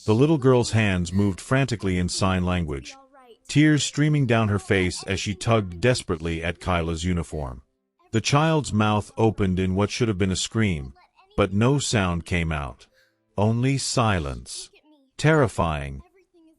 The little girl's hands moved frantically in sign language, tears streaming down her face as she tugged desperately at Kyla's uniform. The child's mouth opened in what should have been a scream, but no sound came out. Only silence. Terrifying,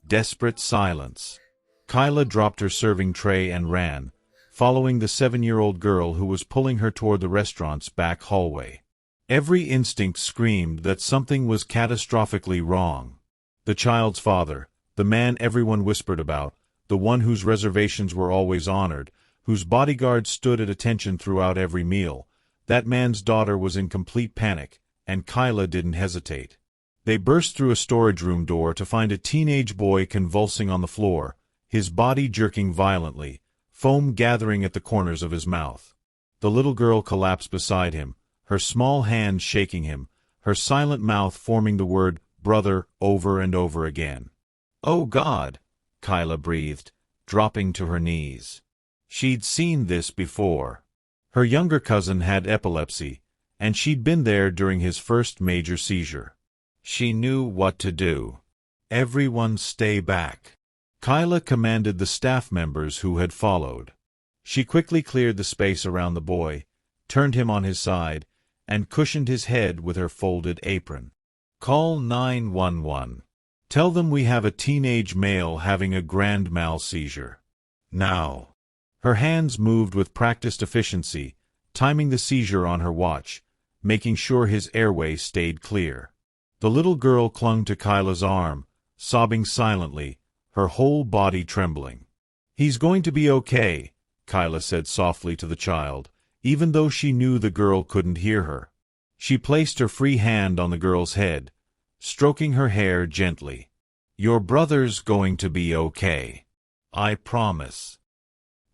desperate silence. Kyla dropped her serving tray and ran, following the 7-year-old girl who was pulling her toward the restaurant's back hallway. Every instinct screamed that something was catastrophically wrong. The child's father, the man everyone whispered about, the one whose reservations were always honored, whose bodyguards stood at attention throughout every meal, that man's daughter was in complete panic, and Kyla didn't hesitate. They burst through a storage room door to find a teenage boy convulsing on the floor, his body jerking violently, foam gathering at the corners of his mouth. The little girl collapsed beside him, her small hands shaking him, her silent mouth forming the word brother over and over again. "Oh God," Kyla breathed, dropping to her knees. She'd seen this before. Her younger cousin had epilepsy, and she'd been there during his first major seizure. She knew what to do. "Everyone stay back." Kyla commanded the staff members who had followed. She quickly cleared the space around the boy, turned him on his side, and cushioned his head with her folded apron. "Call 911. Tell them we have a teenage male having a grand mal seizure. Now." Her hands moved with practiced efficiency, timing the seizure on her watch, making sure his airway stayed clear. The little girl clung to Kyla's arm, sobbing silently, her whole body trembling. "He's going to be okay," Kyla said softly to the child, even though she knew the girl couldn't hear her. She placed her free hand on the girl's head, stroking her hair gently. "Your brother's going to be okay. I promise."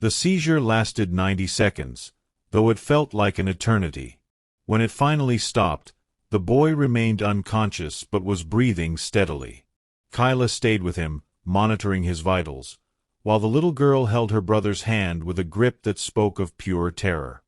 The seizure lasted 90 seconds, though it felt like an eternity. When it finally stopped, the boy remained unconscious but was breathing steadily. Kyla stayed with him, monitoring his vitals, while the little girl held her brother's hand with a grip that spoke of pure terror.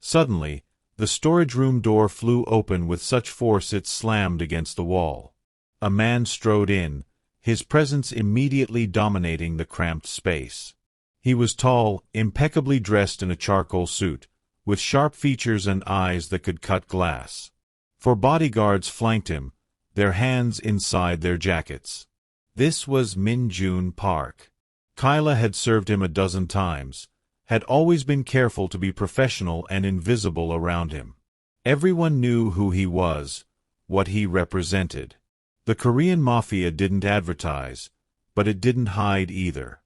Suddenly, the storage room door flew open with such force it slammed against the wall. A man strode in, his presence immediately dominating the cramped space. He was tall, impeccably dressed in a charcoal suit, with sharp features and eyes that could cut glass. 4 bodyguards flanked him, their hands inside their jackets. This was Min Jun Park. Kyla had served him a dozen times, had always been careful to be professional and invisible around him. Everyone knew who he was, what he represented. The Korean Mafia didn't advertise, but it didn't hide either.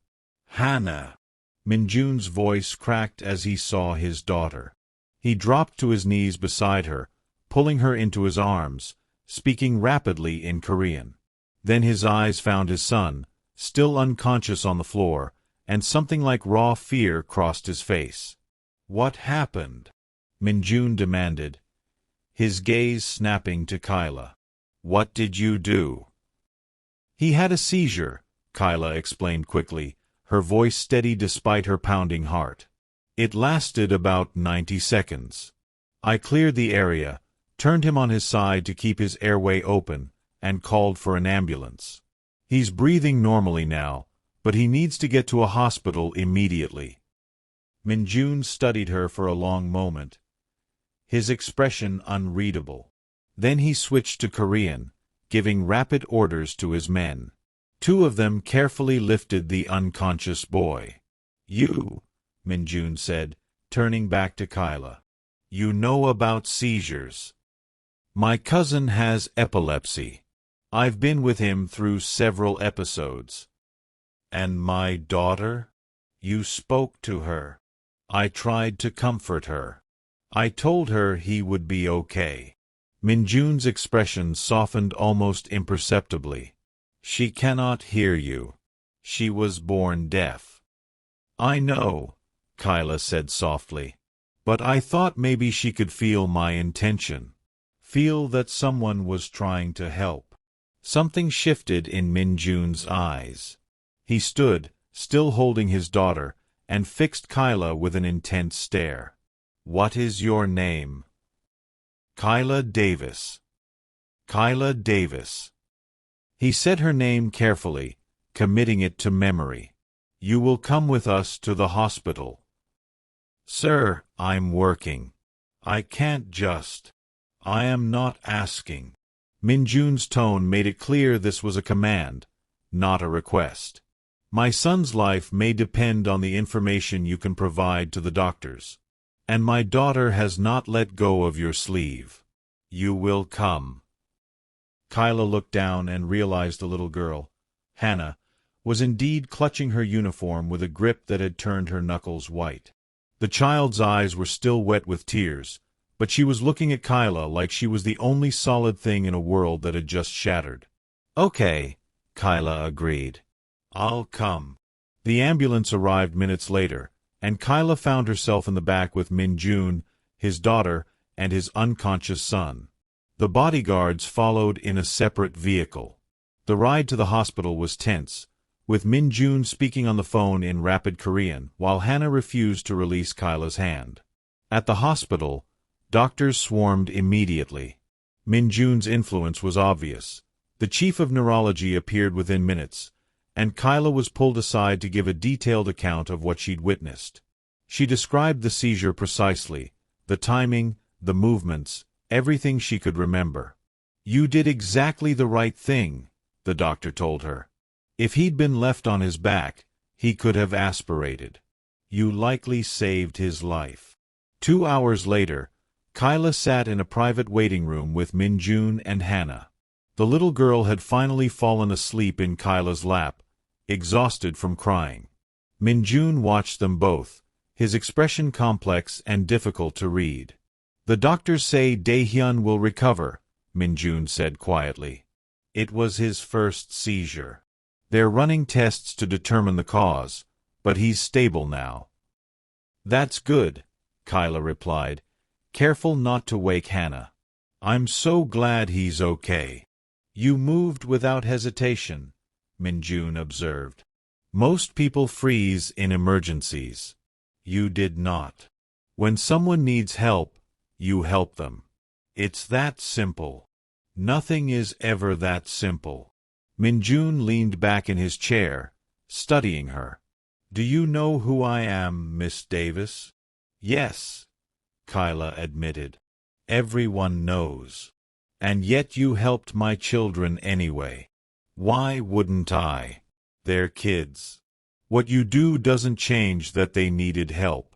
"Hannah." Min Jun's voice cracked as he saw his daughter. He dropped to his knees beside her, pulling her into his arms, speaking rapidly in Korean. Then his eyes found his son, still unconscious on the floor, and something like raw fear crossed his face. "What happened?" Min Jun demanded, his gaze snapping to Kyla. "What did you do?" "He had a seizure," Kyla explained quickly, her voice steady despite her pounding heart. "It lasted about 90 seconds. I cleared the area, turned him on his side to keep his airway open, and called for an ambulance. He's breathing normally now, but he needs to get to a hospital immediately." Min Jun studied her for a long moment, his expression unreadable. Then he switched to Korean, giving rapid orders to his men. 2 of them carefully lifted the unconscious boy. "You," Min Jun said, turning back to Kyla. "You know about seizures. My cousin has epilepsy. I've been with him through several episodes." "And my daughter?" "You spoke to her. I tried to comfort her. I told her he would be okay." Min Jun's expression softened almost imperceptibly. "She cannot hear you. She was born deaf." "I know," Kyla said softly. "But I thought maybe she could feel my intention. Feel that someone was trying to help." Something shifted in Min Jun's eyes. He stood, still holding his daughter, and fixed Kyla with an intense stare. "What is your name?" "Kyla Davis." "Kyla Davis." He said her name carefully, committing it to memory. "You will come with us to the hospital." "Sir, I'm working. I can't just. I am not asking." Min Jun's tone made it clear this was a command, not a request. "My son's life may depend on the information you can provide to the doctors. And my daughter has not let go of your sleeve. You will come." Kyla looked down and realized the little girl, Hannah, was indeed clutching her uniform with a grip that had turned her knuckles white. The child's eyes were still wet with tears, but she was looking at Kyla like she was the only solid thing in a world that had just shattered. "Okay," Kyla agreed. "I'll come." The ambulance arrived minutes later, and Kyla found herself in the back with Min Jun, his daughter, and his unconscious son. The bodyguards followed in a separate vehicle. The ride to the hospital was tense, with Min Jun speaking on the phone in rapid Korean, while Hannah refused to release Kyla's hand. At the hospital, doctors swarmed immediately. Min Jun's influence was obvious. The chief of neurology appeared within minutes, and Kyla was pulled aside to give a detailed account of what she'd witnessed. She described the seizure precisely, the timing, the movements, everything she could remember. "You did exactly the right thing," the doctor told her. "If he'd been left on his back, he could have aspirated. You likely saved his life." 2 hours later, Kyla sat in a private waiting room with Min Jun and Hannah. The little girl had finally fallen asleep in Kyla's lap, exhausted from crying. Min Jun watched them both, his expression complex and difficult to read. "The doctors say Dae-hyun will recover," Min Jun said quietly. "It was his first seizure. They're running tests to determine the cause, but he's stable now." "That's good," Kyla replied, careful not to wake Hannah. "I'm so glad he's okay." "You moved without hesitation," Min Jun observed. "Most people freeze in emergencies. You did not. When someone needs help, you help them. It's that simple." "Nothing is ever that simple." Min Jun leaned back in his chair, studying her. "Do you know who I am, Miss Davis?" "Yes," Kyla admitted. "Everyone knows. And yet you helped my children anyway. Why wouldn't I? They're kids. What you do doesn't change that they needed help."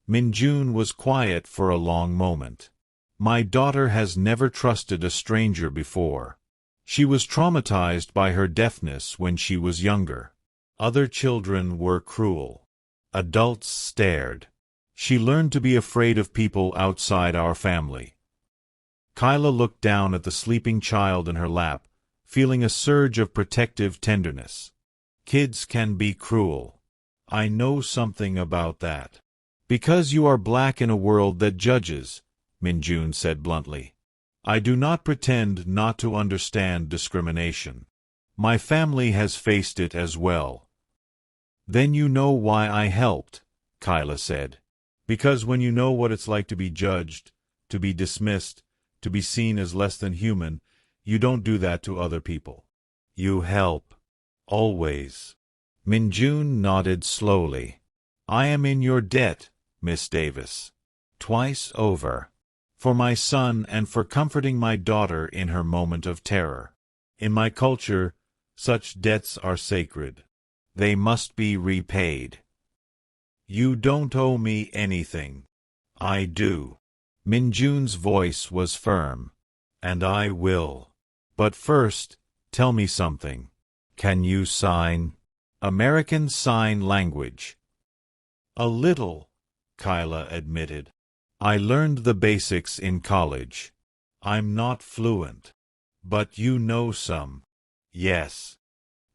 Min Jun was quiet for a long moment. "My daughter has never trusted a stranger before. She was traumatized by her deafness when she was younger. Other children were cruel. Adults stared. She learned to be afraid of people outside our family." Kyla looked down at the sleeping child in her lap, feeling a surge of protective tenderness. "Kids can be cruel. I know something about that." "Because you are black in a world that judges," Min Jun said bluntly. "I do not pretend not to understand discrimination. My family has faced it as well." "Then you know why I helped," Kyla said. "Because when you know what it's like to be judged, to be dismissed, to be seen as less than human, you don't do that to other people. You help. Always." Min Jun nodded slowly. "I am in your debt, Miss Davis. Twice over. For my son and for comforting my daughter in her moment of terror. In my culture, such debts are sacred. They must be repaid." "You don't owe me anything." "I do." Min Jun's voice was firm. "And I will. But first, tell me something. Can you sign? American Sign Language?" "A little," Kyla admitted. "I learned the basics in college. I'm not fluent. But you know some." "Yes."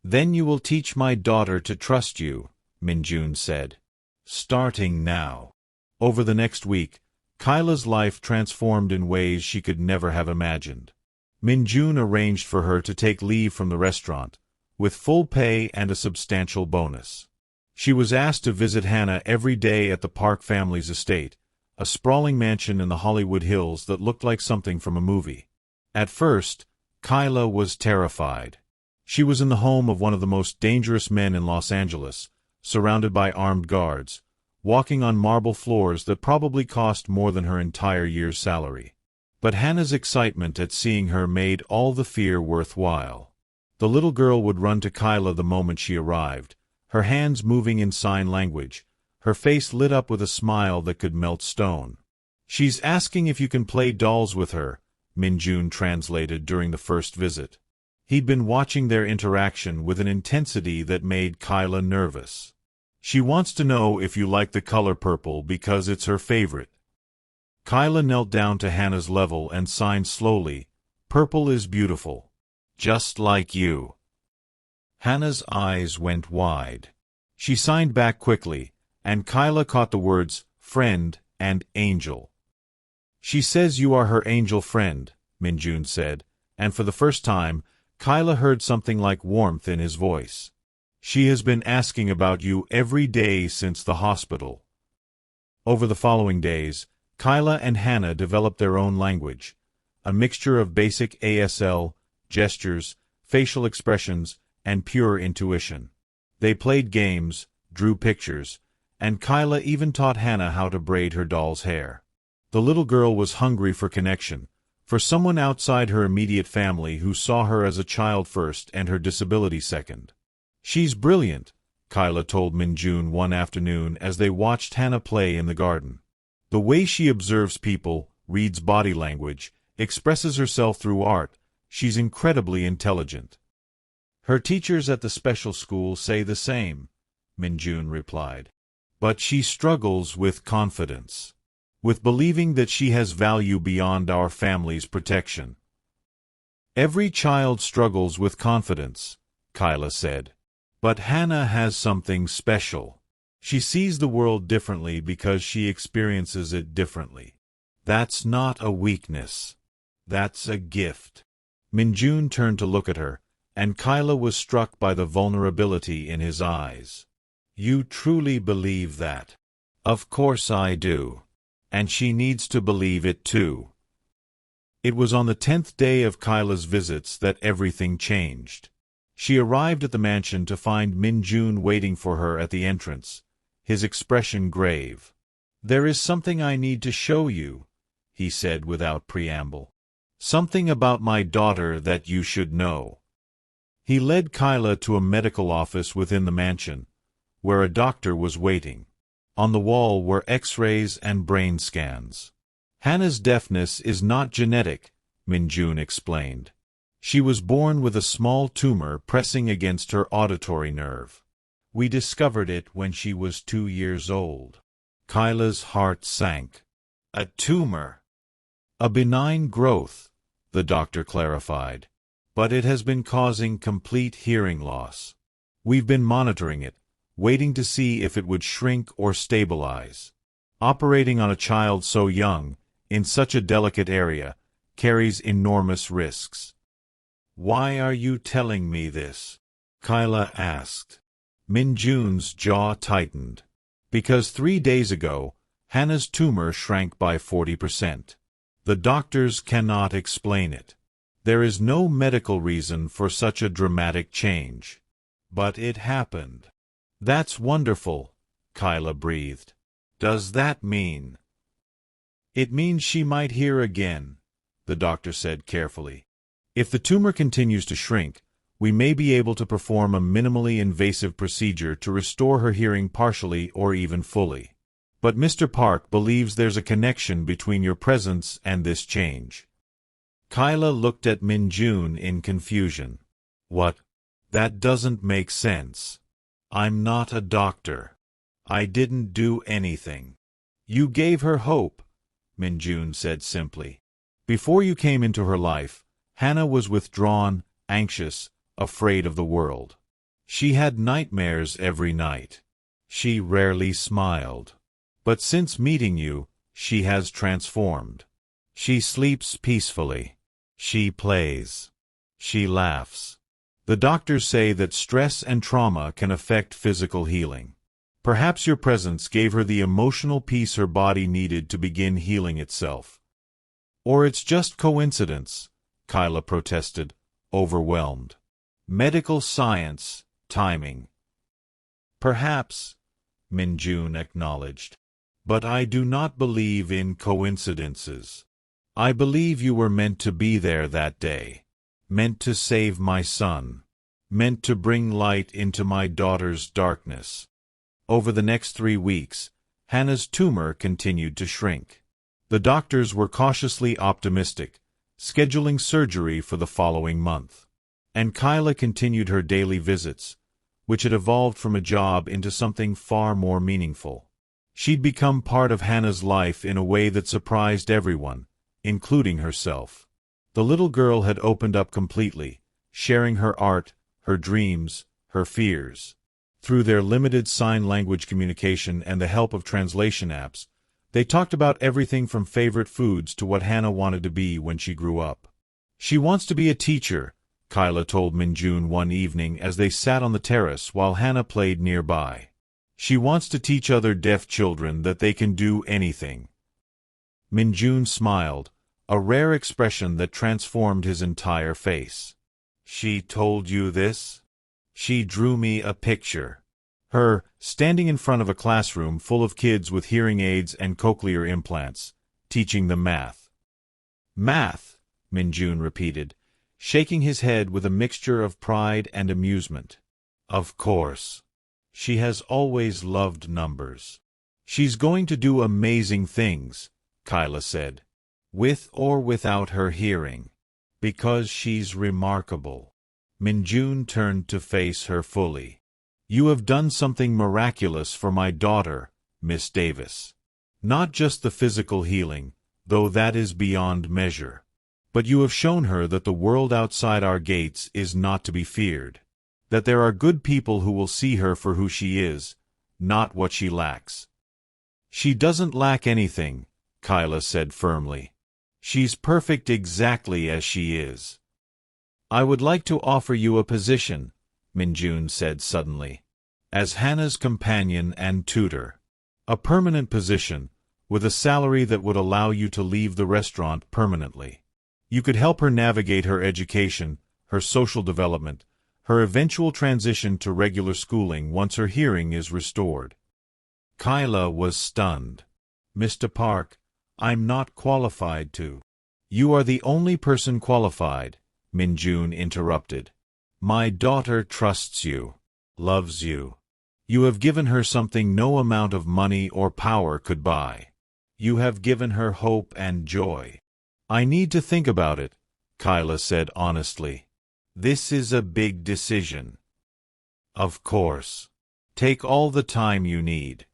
"Then you will teach my daughter to trust you," Min Jun said. "Starting now." Over the next week, Kyla's life transformed in ways she could never have imagined. Min Jun arranged for her to take leave from the restaurant, with full pay and a substantial bonus. She was asked to visit Hannah every day at the Park family's estate, a sprawling mansion in the Hollywood Hills that looked like something from a movie. At first, Kyla was terrified. She was in the home of one of the most dangerous men in Los Angeles, surrounded by armed guards, walking on marble floors that probably cost more than her entire year's salary. But Hannah's excitement at seeing her made all the fear worthwhile. The little girl would run to Kyla the moment she arrived, her hands moving in sign language, her face lit up with a smile that could melt stone. "She's asking if you can play dolls with her," Min Jun translated during the first visit. He'd been watching their interaction with an intensity that made Kyla nervous. "She wants to know if you like the color purple because it's her favorite." Kyla knelt down to Hannah's level and signed slowly, "Purple is beautiful. Just like you." Hannah's eyes went wide. She signed back quickly, and Kyla caught the words, "friend" and "angel." "She says you are her angel friend," Min Jun said, and for the first time, Kyla heard something like warmth in his voice. "She has been asking about you every day since the hospital." Over the following days, Kyla and Hannah developed their own language, a mixture of basic ASL, gestures, facial expressions, and pure intuition. They played games, drew pictures, and Kyla even taught Hannah how to braid her doll's hair. The little girl was hungry for connection, for someone outside her immediate family who saw her as a child first and her disability second. "She's brilliant," Kyla told Min Jun one afternoon as they watched Hannah play in the garden. "The way she observes people, reads body language, expresses herself through art, she's incredibly intelligent." "Her teachers at the special school say the same," Min Jun replied. "But she struggles with confidence. With believing that she has value beyond our family's protection." "Every child struggles with confidence," Kyla said. "But Hannah has something special. She sees the world differently because she experiences it differently. That's not a weakness. That's a gift." Min Jun turned to look at her, and Kyla was struck by the vulnerability in his eyes. "You truly believe that?" "Of course I do. And she needs to believe it too." It was on the 10th day of Kyla's visits that everything changed. She arrived at the mansion to find Min Jun waiting for her at the entrance, his expression grave. "There is something I need to show you," he said without preamble. "Something about my daughter that you should know." He led Kyla to a medical office within the mansion, where a doctor was waiting. On the wall were X-rays and brain scans. "Hannah's deafness is not genetic," Min Jun explained. "She was born with a small tumor pressing against her auditory nerve. We discovered it when she was 2 years old." Kyla's heart sank. "A tumor?" "A benign growth," the doctor clarified. "But it has been causing complete hearing loss. We've been monitoring it, waiting to see if it would shrink or stabilize. Operating on a child so young, in such a delicate area, carries enormous risks." "Why are you telling me this?" Kyla asked. Min Jun's jaw tightened. "Because 3 days ago, Hannah's tumor shrank by 40%. The doctors cannot explain it. There is no medical reason for such a dramatic change. But it happened." "That's wonderful," Kyla breathed. "Does that mean?" "It means she might hear again," the doctor said carefully. "If the tumor continues to shrink, we may be able to perform a minimally invasive procedure to restore her hearing partially or even fully. But Mr. Park believes there's a connection between your presence and this change." Kyla looked at Min Jun in confusion. "What? That doesn't make sense. I'm not a doctor. I didn't do anything." "You gave her hope," Min Jun said simply. "Before you came into her life, Hannah was withdrawn, anxious, afraid of the world. She had nightmares every night. She rarely smiled. But since meeting you, she has transformed. She sleeps peacefully. She plays. She laughs. The doctors say that stress and trauma can affect physical healing. Perhaps your presence gave her the emotional peace her body needed to begin healing itself. Or it's just coincidence," Kyla protested, overwhelmed. Medical science, timing. Perhaps, Min Jun acknowledged. But I do not believe in coincidences. I believe you were meant to be there that day. Meant to save my son. Meant to bring light into my daughter's darkness. Over the next 3 weeks, Hannah's tumor continued to shrink. The doctors were cautiously optimistic, scheduling surgery for the following month. And Kyla continued her daily visits, which had evolved from a job into something far more meaningful. She'd become part of Hannah's life in a way that surprised everyone, including herself. The little girl had opened up completely, sharing her art, her dreams, her fears. Through their limited sign language communication and the help of translation apps, they talked about everything from favorite foods to what Hannah wanted to be when she grew up. She wants to be a teacher, Kyla told Min Jun one evening as they sat on the terrace while Hannah played nearby. She wants to teach other deaf children that they can do anything. Min Jun smiled, a rare expression that transformed his entire face. She told you this? She drew me a picture. Her, standing in front of a classroom full of kids with hearing aids and cochlear implants, teaching them math. Math, Min Jun repeated, shaking his head with a mixture of pride and amusement. Of course. She has always loved numbers. She's going to do amazing things, Kyla said, with or without her hearing, because she's remarkable. Min Jun turned to face her fully. You have done something miraculous for my daughter, Miss Davis. Not just the physical healing, though that is beyond measure. But you have shown her that the world outside our gates is not to be feared. That there are good people who will see her for who she is, not what she lacks. She doesn't lack anything, Kyla said firmly. She's perfect exactly as she is. I would like to offer you a position, Min Jun said suddenly, as Hannah's companion and tutor. A permanent position, with a salary that would allow you to leave the restaurant permanently. You could help her navigate her education, her social development, her eventual transition to regular schooling once her hearing is restored. Kyla was stunned. Mr. Park, I'm not qualified to. You are the only person qualified, Min Jun interrupted. My daughter trusts you, loves you. You have given her something no amount of money or power could buy. You have given her hope and joy. I need to think about it, Kyla said honestly. This is a big decision. Of course. Take all the time you need.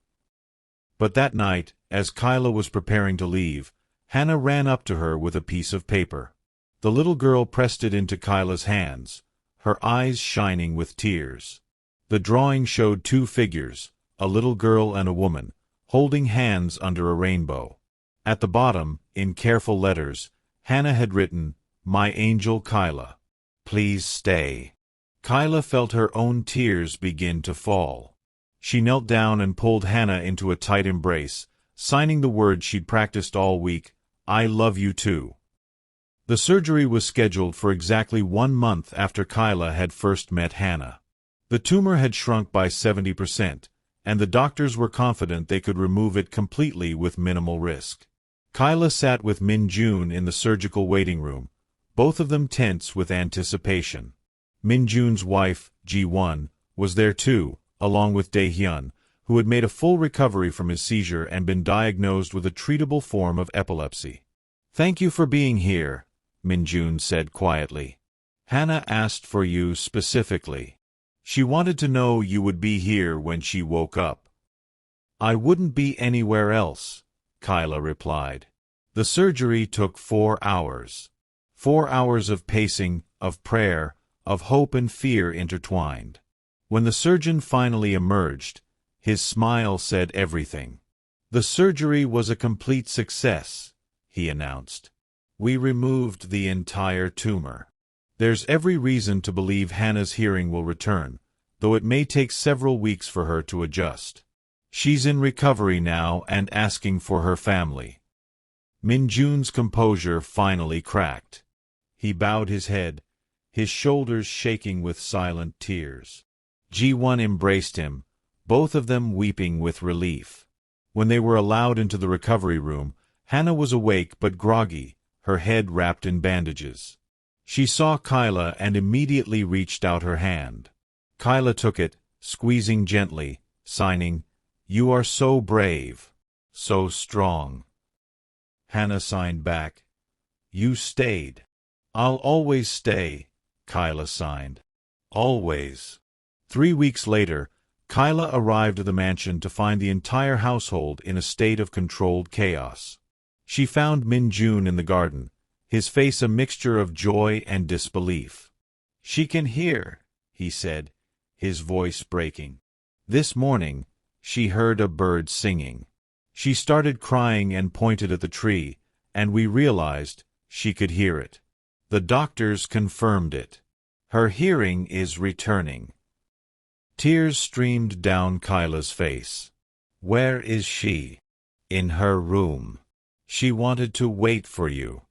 But that night, as Kyla was preparing to leave, Hannah ran up to her with a piece of paper. The little girl pressed it into Kyla's hands, her eyes shining with tears. The drawing showed 2 figures, a little girl and a woman, holding hands under a rainbow. At the bottom, in careful letters, Hannah had written, My angel Kyla. Please stay. Kyla felt her own tears begin to fall. She knelt down and pulled Hannah into a tight embrace, signing the words she'd practiced all week, I love you too. The surgery was scheduled for exactly 1 month after Kyla had first met Hannah. The tumor had shrunk by 70%, and the doctors were confident they could remove it completely with minimal risk. Kyla sat with Min Jun in the surgical waiting room, both of them tense with anticipation. Min Jun's wife, Ji-won, was there too, along with Dae-hyun, who had made a full recovery from his seizure and been diagnosed with a treatable form of epilepsy. Thank you for being here, Min Jun said quietly. Hannah asked for you specifically. She wanted to know you would be here when she woke up. I wouldn't be anywhere else, Kyla replied. The surgery took 4 hours. 4 hours of pacing, of prayer, of hope and fear intertwined. When the surgeon finally emerged, his smile said everything. The surgery was a complete success, he announced. We removed the entire tumor. There's every reason to believe Hannah's hearing will return, though it may take several weeks for her to adjust. She's in recovery now and asking for her family. Min Jun's composure finally cracked. He bowed his head, his shoulders shaking with silent tears. Ji-won embraced him, both of them weeping with relief. When they were allowed into the recovery room, Hannah was awake but groggy, her head wrapped in bandages. She saw Kyla and immediately reached out her hand. Kyla took it, squeezing gently, signing, "You are so brave, so strong." Hannah signed back, "You stayed." "I'll always stay," Kyla signed. "Always." 3 weeks later, Kyla arrived at the mansion to find the entire household in a state of controlled chaos. She found Min Jun in the garden, his face a mixture of joy and disbelief. "She can hear," he said, his voice breaking. This morning, she heard a bird singing. She started crying and pointed at the tree, and we realized she could hear it. The doctors confirmed it. Her hearing is returning. Tears streamed down Kyla's face. "Where is she?" "In her room. She wanted to wait for you.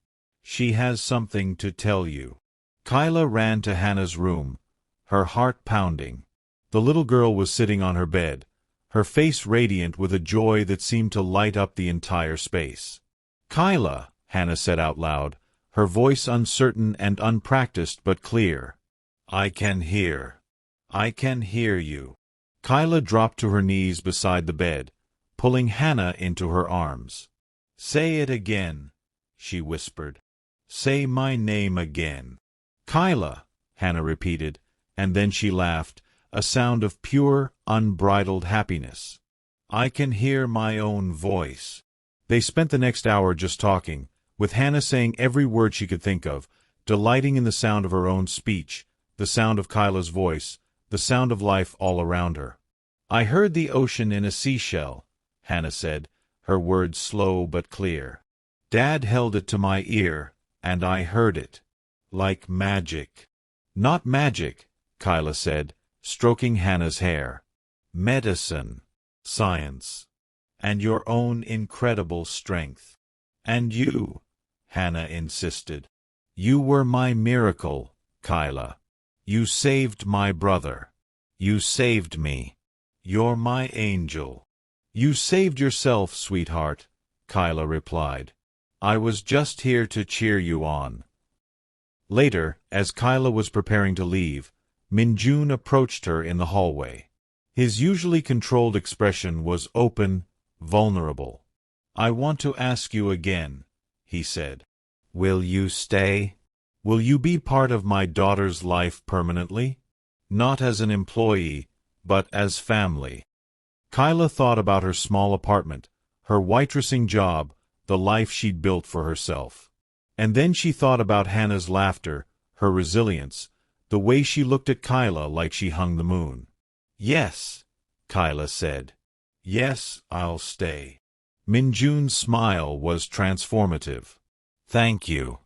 She has something to tell you." Kyla ran to Hannah's room, her heart pounding. The little girl was sitting on her bed, her face radiant with a joy that seemed to light up the entire space. "Kyla," Hannah said out loud, her voice uncertain and unpracticed but clear. "I can hear. I can hear you." Kyla dropped to her knees beside the bed, pulling Hannah into her arms. "Say it again," she whispered. "Say my name again." "Kyla," Hannah repeated, and then she laughed, a sound of pure, unbridled happiness. "I can hear my own voice." They spent the next hour just talking, with Hannah saying every word she could think of, delighting in the sound of her own speech, the sound of Kyla's voice, the sound of life all around her. "I heard the ocean in a seashell," Hannah said, her words slow but clear. "Dad held it to my ear, and I heard it. Like magic." "Not magic," Kyla said, stroking Hannah's hair. "Medicine, science, and your own incredible strength." "And you," Hannah insisted. "You were my miracle, Kyla. You saved my brother. You saved me. You're my angel." "You saved yourself, sweetheart," Kyla replied. "I was just here to cheer you on." Later, as Kyla was preparing to leave, Min Jun approached her in the hallway. His usually controlled expression was open, vulnerable. "I want to ask you again," he said. "Will you stay? Will you be part of my daughter's life permanently? Not as an employee, but as family." Kyla thought about her small apartment, her waitressing job, the life she'd built for herself. And then she thought about Hannah's laughter, her resilience, the way she looked at Kyla like she hung the moon. "Yes," Kyla said. "Yes, I'll stay." Min Jun's smile was transformative. "Thank you.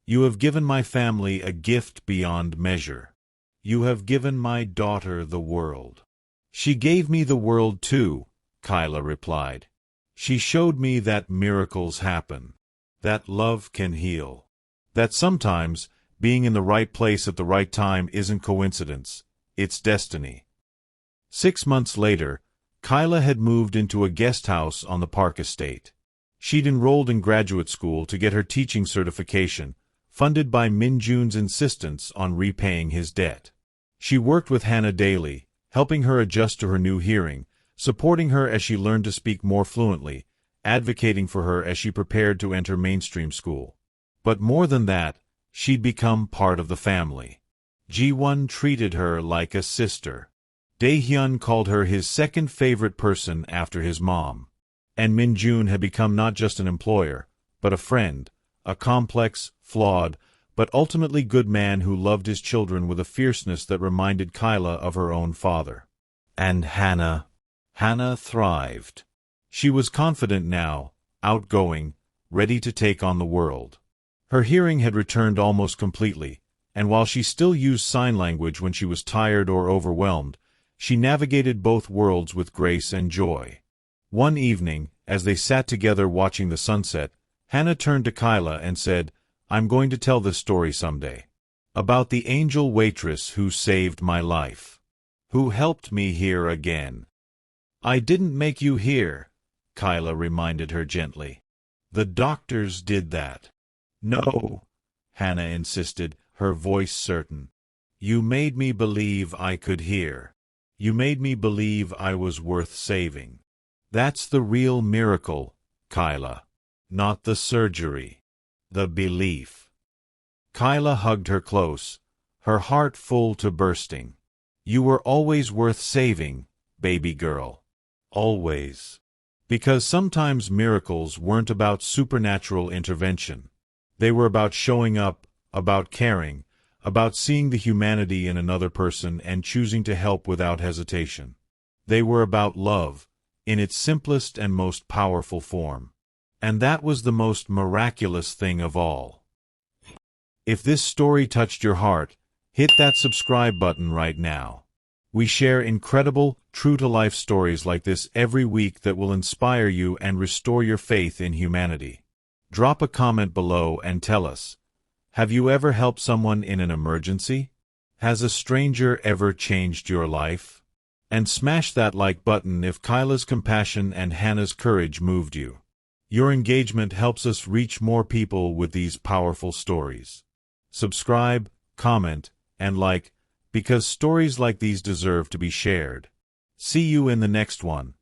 You have given my family a gift beyond measure. You have given my daughter the world." "She gave me the world too," Kyla replied. "She showed me that miracles happen, that love can heal, that sometimes being in the right place at the right time isn't coincidence, it's destiny." 6 months later, Kyla had moved into a guest house on the Park estate. She'd enrolled in graduate school to get her teaching certification, funded by Min Jun's insistence on repaying his debt. She worked with Hannah daily, helping her adjust to her new hearing, supporting her as she learned to speak more fluently, advocating for her as she prepared to enter mainstream school. But more than that, she'd become part of the family. Ji-won treated her like a sister. Dae-hyun called her his second favorite person after his mom. And Min Jun had become not just an employer, but a friend, a complex, flawed, but ultimately good man who loved his children with a fierceness that reminded Kyla of her own father. And Hannah thrived. She was confident now, outgoing, ready to take on the world. Her hearing had returned almost completely, and while she still used sign language when she was tired or overwhelmed, she navigated both worlds with grace and joy. One evening, as they sat together watching the sunset, Hannah turned to Kyla and said, I'm going to tell this story someday. About the angel waitress who saved my life. Who helped me hear again. I didn't make you hear, Kyla reminded her gently. The doctors did that. No, Hannah insisted, her voice certain. You made me believe I could hear. You made me believe I was worth saving. That's the real miracle, Kyla. Not the surgery. The belief. Kyla hugged her close, her heart full to bursting. You were always worth saving, baby girl. Always. Because sometimes miracles weren't about supernatural intervention. They were about showing up, about caring, about seeing the humanity in another person and choosing to help without hesitation. They were about love, in its simplest and most powerful form. And that was the most miraculous thing of all. If this story touched your heart, hit that subscribe button right now. We share incredible, true-to-life stories like this every week that will inspire you and restore your faith in humanity. Drop a comment below and tell us, have you ever helped someone in an emergency? Has a stranger ever changed your life? And smash that like button if Kyla's compassion and Hannah's courage moved you. Your engagement helps us reach more people with these powerful stories. Subscribe, comment, and like, because stories like these deserve to be shared. See you in the next one.